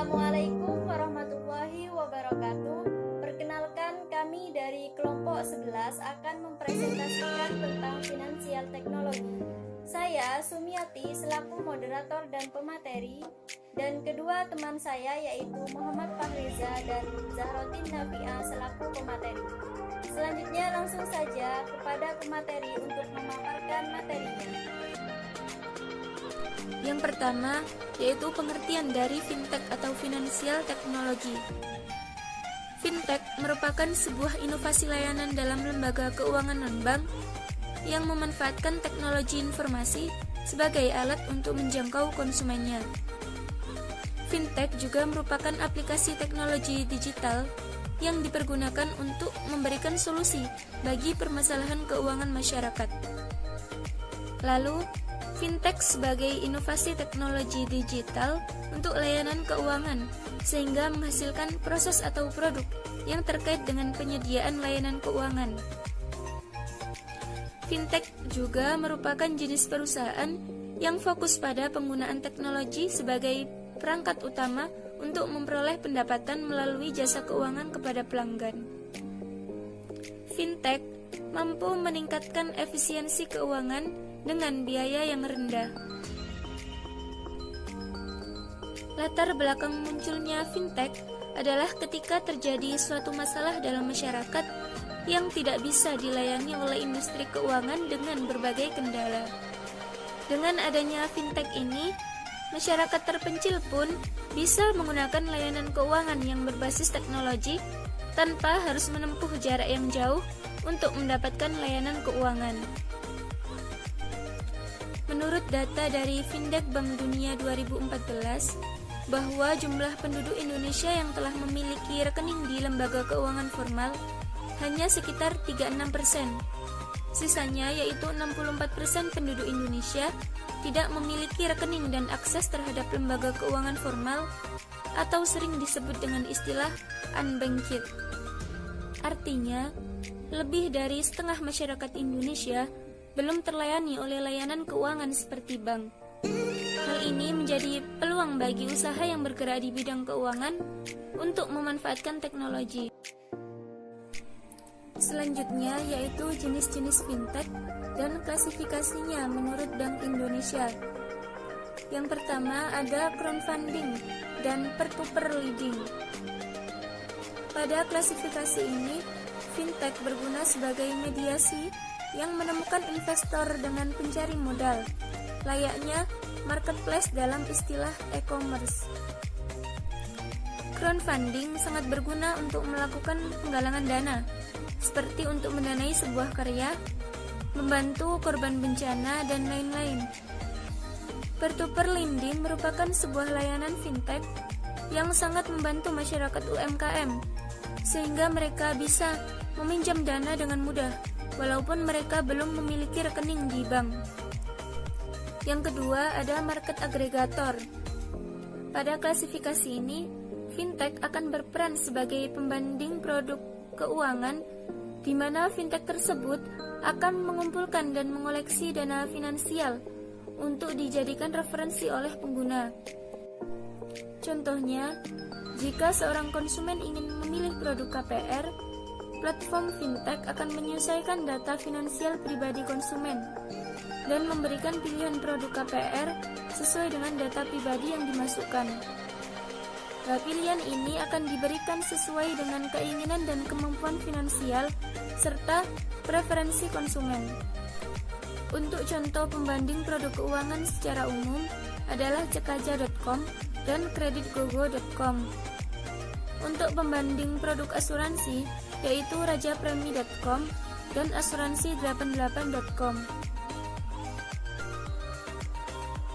Assalamualaikum warahmatullahi wabarakatuh. Perkenalkan, kami dari kelompok 11 akan mempresentasikan tentang finansial teknologi. Saya Sumiati selaku moderator dan pemateri, dan kedua teman saya yaitu Muhammad Fahriza dan Zahrotin Nafi'ah selaku pemateri. Selanjutnya langsung saja kepada pemateri untuk memaparkan materinya. Yang pertama, yaitu pengertian dari fintech atau financial technology. Fintech merupakan sebuah inovasi layanan dalam lembaga keuangan non-bank yang memanfaatkan teknologi informasi sebagai alat untuk menjangkau konsumennya. Fintech juga merupakan aplikasi teknologi digital yang dipergunakan untuk memberikan solusi bagi permasalahan keuangan masyarakat. Lalu, fintech sebagai inovasi teknologi digital untuk layanan keuangan, sehingga menghasilkan proses atau produk yang terkait dengan penyediaan layanan keuangan. Fintech juga merupakan jenis perusahaan yang fokus pada penggunaan teknologi sebagai perangkat utama untuk memperoleh pendapatan melalui jasa keuangan kepada pelanggan. Fintech mampu meningkatkan efisiensi keuangan dengan biaya yang rendah. Latar belakang munculnya fintech adalah ketika terjadi suatu masalah dalam masyarakat yang tidak bisa dilayani oleh industri keuangan dengan berbagai kendala. Dengan adanya fintech ini, masyarakat terpencil pun bisa menggunakan layanan keuangan yang berbasis teknologi tanpa harus menempuh jarak yang jauh untuk mendapatkan layanan keuangan. Menurut data dari Findek Bank Dunia 2014, bahwa jumlah penduduk Indonesia yang telah memiliki rekening di lembaga keuangan formal hanya sekitar 36%. Sisanya yaitu 64% penduduk Indonesia tidak memiliki rekening dan akses terhadap lembaga keuangan formal atau sering disebut dengan istilah unbanked. Artinya, lebih dari setengah masyarakat Indonesia belum terlayani oleh layanan keuangan seperti bank. Hal ini menjadi peluang bagi usaha yang bergerak di bidang keuangan untuk memanfaatkan teknologi. Selanjutnya yaitu jenis-jenis fintech dan klasifikasinya menurut Bank Indonesia. Yang pertama ada crowdfunding dan peer-to-peer lending. Pada klasifikasi ini, fintech berguna sebagai mediasi yang menemukan investor dengan pencari modal, layaknya marketplace dalam istilah e-commerce. Crowdfunding sangat berguna untuk melakukan penggalangan dana, seperti untuk mendanai sebuah karya, membantu korban bencana, dan lain-lain. Peer-to-peer lending merupakan sebuah layanan fintech yang sangat membantu masyarakat UMKM, sehingga mereka bisa meminjam dana dengan mudah, walaupun mereka belum memiliki rekening di bank. Yang kedua ada market aggregator. Pada klasifikasi ini, fintech akan berperan sebagai pembanding produk keuangan di mana fintech tersebut akan mengumpulkan dan mengoleksi dana finansial untuk dijadikan referensi oleh pengguna. Contohnya, jika seorang konsumen ingin memilih produk KPR, platform fintech akan menyelesaikan data finansial pribadi konsumen dan memberikan pilihan produk KPR sesuai dengan data pribadi yang dimasukkan. Nah, pilihan ini akan diberikan sesuai dengan keinginan dan kemampuan finansial serta preferensi konsumen. Untuk contoh pembanding produk keuangan secara umum adalah cekaja.com dan kreditgogo.com. Untuk pembanding produk asuransi yaitu rajapremi.com dan asuransi88.com.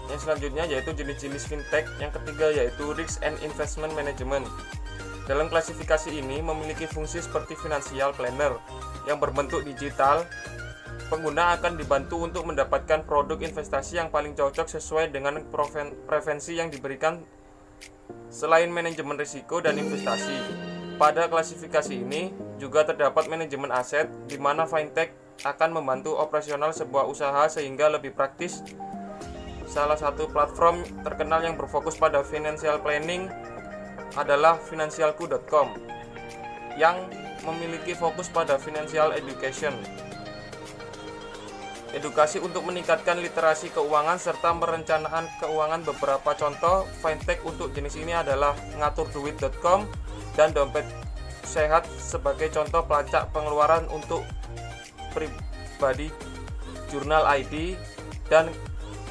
Yang selanjutnya yaitu jenis-jenis fintech. Yang ketiga yaitu risk and investment management. Dalam klasifikasi ini memiliki fungsi seperti financial planner yang berbentuk digital. Pengguna akan dibantu untuk mendapatkan produk investasi yang paling cocok sesuai dengan preferensi yang diberikan. Selain manajemen risiko dan investasi, pada klasifikasi ini juga terdapat manajemen aset, di mana fintech akan membantu operasional sebuah usaha sehingga lebih praktis. Salah satu platform terkenal yang berfokus pada financial planning adalah finansialku.com yang memiliki fokus pada financial education, edukasi untuk meningkatkan literasi keuangan serta merencanakan keuangan. Beberapa contoh fintech untuk jenis ini adalah ngaturduit.com dan dompet sehat sebagai contoh pelacak pengeluaran untuk pribadi, Jurnal ID, dan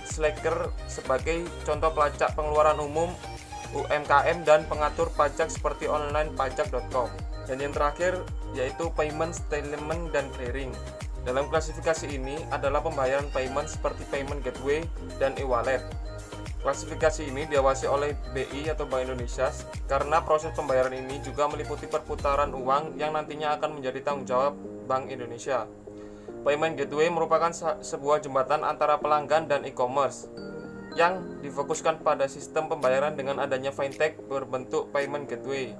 Slacker sebagai contoh pelacak pengeluaran umum UMKM dan pengatur pajak seperti onlinepajak.com. Dan yang terakhir yaitu payment, settlement, dan clearing. Dalam klasifikasi ini adalah pembayaran payment seperti payment gateway dan e-wallet. Klasifikasi ini diawasi oleh BI atau Bank Indonesia karena proses pembayaran ini juga meliputi perputaran uang yang nantinya akan menjadi tanggung jawab Bank Indonesia. Payment gateway merupakan sebuah jembatan antara pelanggan dan e-commerce yang difokuskan pada sistem pembayaran dengan adanya fintech berbentuk payment gateway.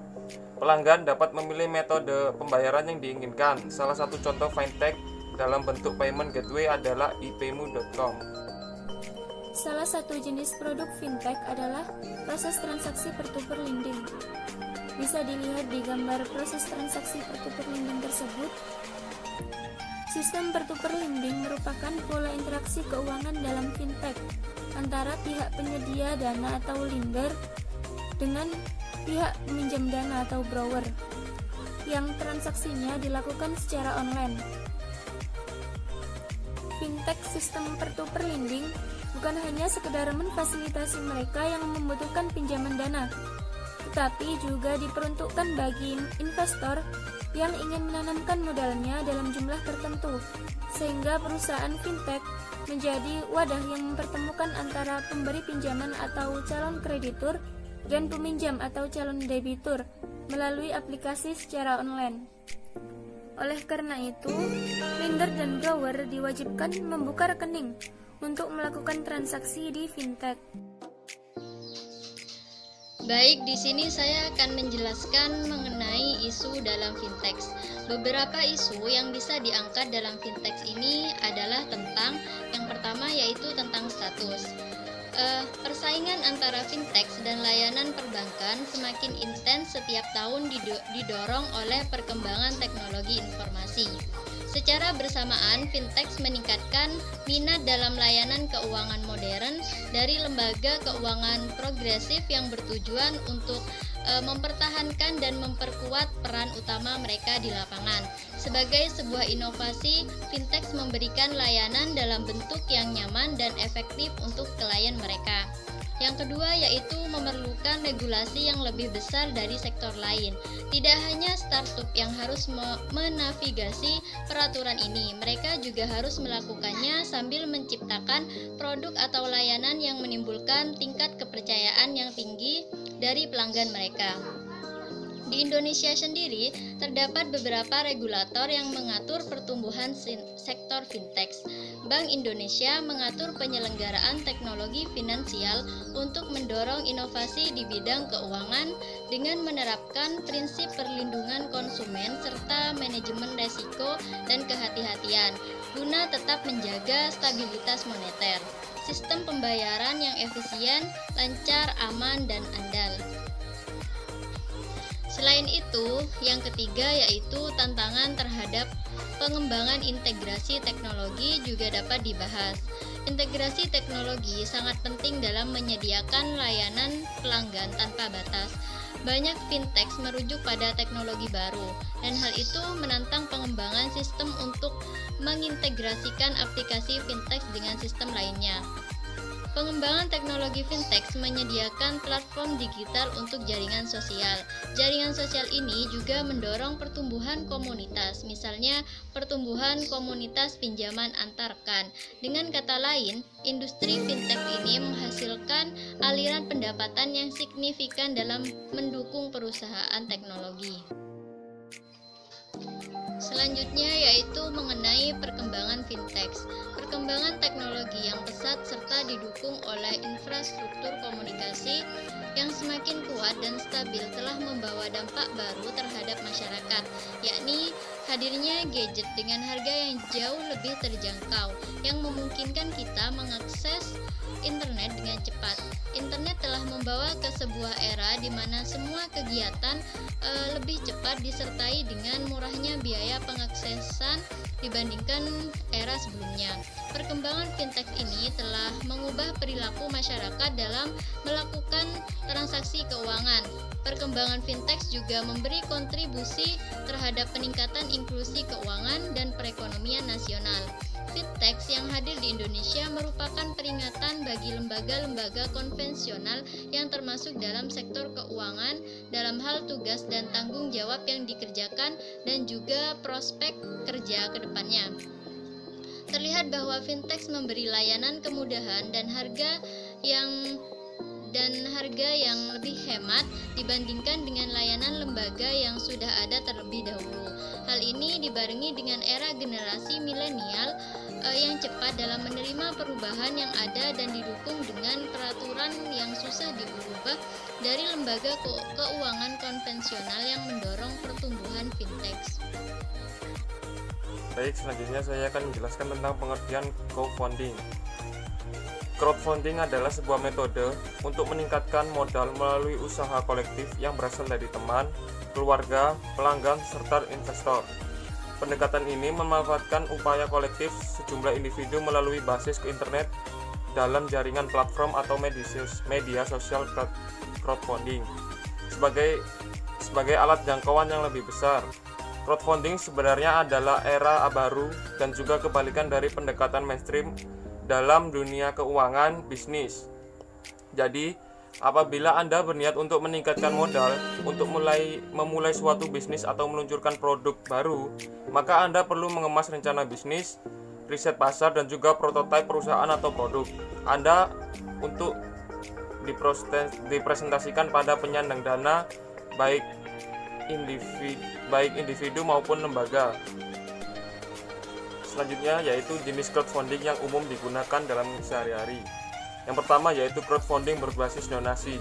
Pelanggan dapat memilih metode pembayaran yang diinginkan. Salah satu contoh fintech dalam bentuk payment gateway adalah ipaymu.com. Salah satu jenis produk fintech adalah proses transaksi peer-to-peer lending. Bisa dilihat di gambar proses transaksi peer-to-peer lending tersebut. Sistem peer-to-peer lending merupakan pola interaksi keuangan dalam fintech antara pihak penyedia dana atau lender dengan pihak peminjam dana atau borrower yang transaksinya dilakukan secara online. Fintech sistem peer-to-peer lending bukan hanya sekedar memfasilitasi mereka yang membutuhkan pinjaman dana, tetapi juga diperuntukkan bagi investor yang ingin menanamkan modalnya dalam jumlah tertentu, sehingga perusahaan fintech menjadi wadah yang mempertemukan antara pemberi pinjaman atau calon kreditur dan peminjam atau calon debitur melalui aplikasi secara online. Oleh karena itu, lender dan borrower diwajibkan membuka rekening untuk melakukan transaksi di fintech. Baik, di sini saya akan menjelaskan mengenai isu dalam fintech. Beberapa isu yang bisa diangkat dalam fintech ini adalah tentang yang pertama yaitu tentang status. Persaingan antara fintech dan layanan perbankan semakin intens setiap tahun didorong oleh perkembangan teknologi informasi. Secara bersamaan, fintech meningkatkan minat dalam layanan keuangan modern dari lembaga keuangan progresif yang bertujuan untuk mempertahankan dan memperkuat peran utama mereka di lapangan. Sebagai sebuah inovasi, fintech memberikan layanan dalam bentuk yang nyaman dan efektif untuk klien mereka. Yang kedua yaitu memerlukan regulasi yang lebih besar dari sektor lain. Tidak hanya startup yang harus menavigasi peraturan ini, mereka juga harus melakukannya sambil menciptakan produk atau layanan yang menimbulkan tingkat kepercayaan yang tinggi dari pelanggan mereka. Di Indonesia sendiri, terdapat beberapa regulator yang mengatur pertumbuhan sektor fintech. Bank Indonesia mengatur penyelenggaraan teknologi finansial untuk mendorong inovasi di bidang keuangan dengan menerapkan prinsip perlindungan konsumen serta manajemen resiko dan kehati-hatian, guna tetap menjaga stabilitas moneter, sistem pembayaran yang efisien, lancar, aman, dan andal. Selain itu, yang ketiga yaitu tantangan terhadap pengembangan integrasi teknologi juga dapat dibahas. Integrasi teknologi sangat penting dalam menyediakan layanan pelanggan tanpa batas. Banyak fintech merujuk pada teknologi baru, dan hal itu menantang pengembangan sistem untuk mengintegrasikan aplikasi fintech dengan sistem lainnya. Pengembangan teknologi fintech menyediakan platform digital untuk jaringan sosial. Jaringan sosial ini juga mendorong pertumbuhan komunitas, misalnya pertumbuhan komunitas pinjaman antar rekan. Dengan kata lain, industri fintech ini menghasilkan aliran pendapatan yang signifikan dalam mendukung perusahaan teknologi. Selanjutnya yaitu mengenai perkembangan fintech. Perkembangan teknologi yang pesat serta didukung oleh infrastruktur komunikasi yang semakin kuat dan stabil telah membawa dampak baru terhadap masyarakat, yakni hadirnya gadget dengan harga yang jauh lebih terjangkau yang memungkinkan kita mengakses internet dengan cepat. Internet telah membawa ke sebuah era di mana semua kegiatan lebih cepat disertai dengan murahnya biaya pengaksesan dibandingkan era sebelumnya. Perkembangan fintech ini telah mengubah perilaku masyarakat dalam melakukan transaksi keuangan. Perkembangan fintech juga memberi kontribusi terhadap peningkatan inklusi keuangan dan perekonomian nasional. Fintech yang hadir di Indonesia merupakan peringatan bagi lembaga-lembaga konvensional yang termasuk dalam sektor keuangan dalam hal tugas dan tanggung jawab yang dikerjakan dan juga prospek kerja ke depannya. Terlihat bahwa fintech memberi layanan kemudahan dan harga yang lebih hemat dibandingkan dengan layanan lembaga yang sudah ada terlebih dahulu. Hal ini dibarengi dengan era generasi milenial yang cepat dalam menerima perubahan yang ada dan didukung dengan peraturan yang susah diubah dari lembaga keuangan konvensional yang mendorong pertumbuhan fintech. Baik, selanjutnya saya akan menjelaskan tentang pengertian crowdfunding. Crowdfunding adalah sebuah metode untuk meningkatkan modal melalui usaha kolektif yang berasal dari teman, keluarga, pelanggan, serta investor. Pendekatan ini memanfaatkan upaya kolektif sejumlah individu melalui basis ke internet dalam jaringan platform atau media sosial crowdfunding sebagai alat jangkauan yang lebih besar. Crowdfunding sebenarnya adalah era baru dan juga kebalikan dari pendekatan mainstream dalam dunia keuangan bisnis. Jadi, apabila Anda berniat untuk meningkatkan modal untuk memulai suatu bisnis atau meluncurkan produk baru, maka Anda perlu mengemas rencana bisnis, riset pasar, dan juga prototipe perusahaan atau produk Anda untuk dipresentasikan pada penyandang dana baik individu maupun lembaga. Selanjutnya yaitu jenis crowdfunding yang umum digunakan dalam sehari-hari. Yang pertama yaitu crowdfunding berbasis donasi.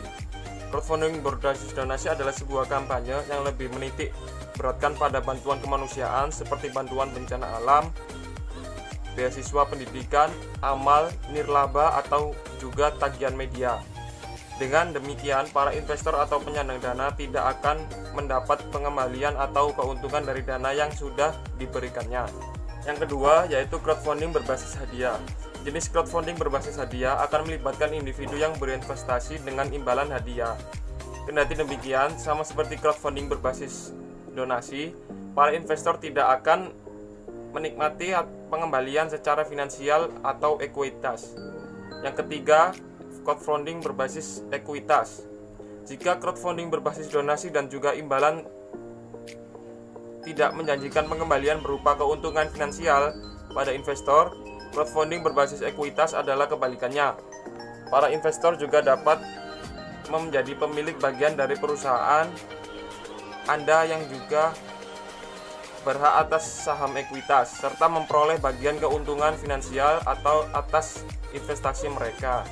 Crowdfunding berbasis donasi adalah sebuah kampanye yang lebih menitik beratkan pada bantuan kemanusiaan seperti bantuan bencana alam, beasiswa pendidikan, amal, nirlaba, atau juga tagihan media. Dengan demikian, para investor atau penyandang dana tidak akan mendapat pengembalian atau keuntungan dari dana yang sudah diberikannya. Yang kedua yaitu crowdfunding berbasis hadiah. Jenis crowdfunding berbasis hadiah akan melibatkan individu yang berinvestasi dengan imbalan hadiah. Kendati demikian, sama seperti crowdfunding berbasis donasi, para investor tidak akan menikmati pengembalian secara finansial atau ekuitas. Yang ketiga, crowdfunding berbasis ekuitas. Jika crowdfunding berbasis donasi dan juga imbalan tidak menjanjikan pengembalian berupa keuntungan finansial pada investor, crowdfunding berbasis ekuitas adalah kebalikannya. Para investor juga dapat menjadi pemilik bagian dari perusahaan Anda yang juga berhak atas saham ekuitas serta memperoleh bagian keuntungan finansial atau atas investasi mereka.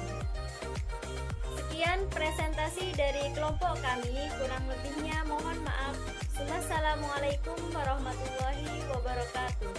Sekian presentasi dari kelompok kami, kurang lebihnya mohon maaf. Wassalamualaikum warahmatullahi wabarakatuh.